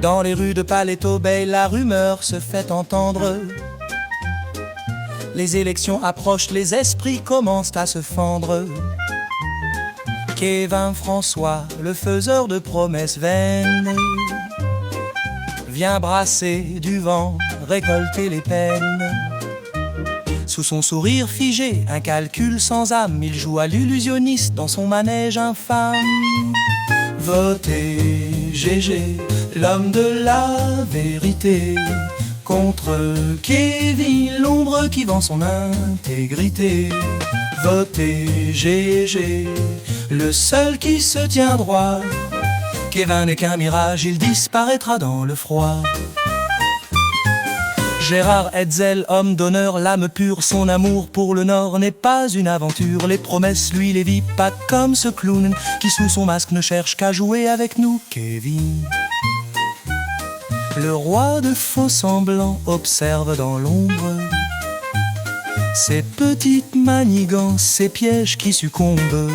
Dans les rues de Paleto Bay, la rumeur se fait entendre. Les élections approchent, les esprits commencent à se fendre. Kevin François, le faiseur de promesses vaines, vient brasser du vent, récolter les peines. Sous son sourire figé, un calcul sans âme, il joue à l'illusionniste dans son manège infâme. Votez GG, l'homme de la vérité, contre Kevin, l'ombre qui vend son intégrité. Votez GG, le seul qui se tient droit. Kevin n'est qu'un mirage, il disparaîtra dans le froid. Gérard Hetzel, homme d'honneur, l'âme pure, son amour pour le Nord n'est pas une aventure. Les promesses, lui, les vit pas comme ce clown qui sous son masque ne cherche qu'à jouer avec nous. Kevin, le roi de faux semblants, observe dans l'ombre ces petites manigances, ces pièges qui succombent.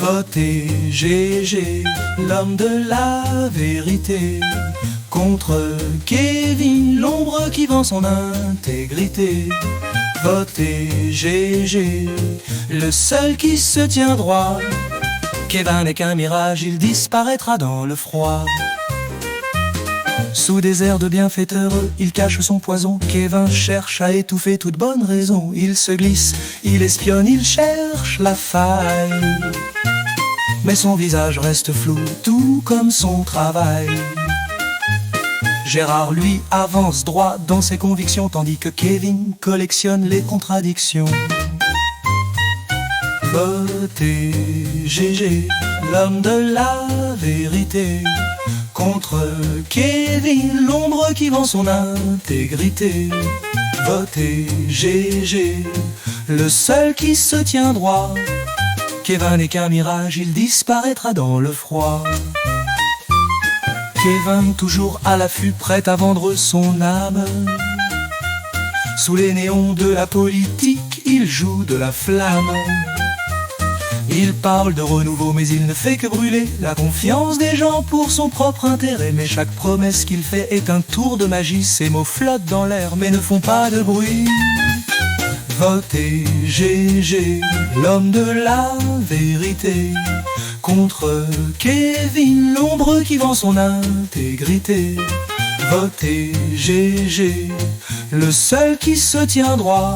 Votez GG, l'homme de la vérité, contre Kevin, l'ombre qui vend son intégrité. Votez GG, le seul qui se tient droit. Kevin n'est qu'un mirage, il disparaîtra dans le froid. Sous des airs de bienfaiteur, il cache son poison. Kevin cherche à étouffer toute bonne raison. Il se glisse, il espionne, il cherche la faille. Mais son visage reste flou, tout comme son travail. Gérard, lui, avance droit dans ses convictions, tandis que Kevin collectionne les contradictions. Votez GG, l'homme de la vérité, contre Kevin, l'ombre qui vend son intégrité. Votez GG, le seul qui se tient droit. Kevin n'est qu'un mirage, il disparaîtra dans le froid. Kevin, toujours à l'affût, prêt à vendre son âme. Sous les néons de la politique, il joue de la flamme. Il parle de renouveau, mais il ne fait que brûler la confiance des gens pour son propre intérêt. Mais chaque promesse qu'il fait est un tour de magie. Ses mots flottent dans l'air, mais ne font pas de bruit. Votez GG, l'homme de la vérité, contre Kevin, l'ombre qui vend son intégrité. Votez GG, le seul qui se tient droit.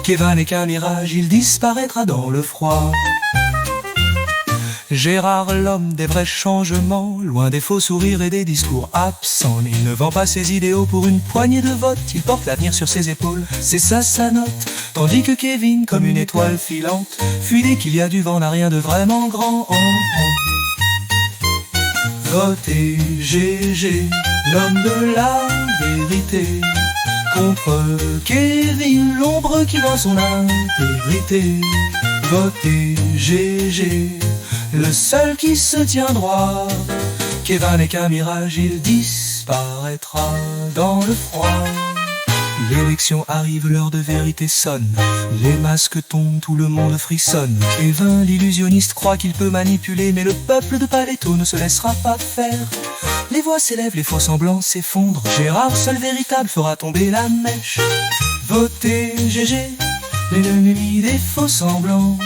Kevin n'est qu'un mirage, il disparaîtra dans le froid. Gérard, l'homme des vrais changements, loin des faux sourires et des discours absents. Il ne vend pas ses idéaux pour une poignée de votes, il porte l'avenir sur ses épaules, c'est ça sa note. Tandis que Kevin, comme une étoile filante, fuit dès qu'il y a du vent, n'a rien de vraiment grand. Votez GG, l'homme de la vérité, contre Kevin, l'ombre qui vend son intégrité. Votez GG, le seul qui se tient droit. Kevin n'est qu'un mirage, il disparaîtra dans le froid. L'élection arrive, l'heure de vérité sonne. Les masques tombent, tout le monde frissonne. Kevin, l'illusionniste, croit qu'il peut manipuler, mais le peuple de Paleto ne se laissera pas faire. Les voix s'élèvent, les faux semblants s'effondrent. Gérard, seul véritable, fera tomber la mèche. Votez GG, l'ennemi des faux semblants.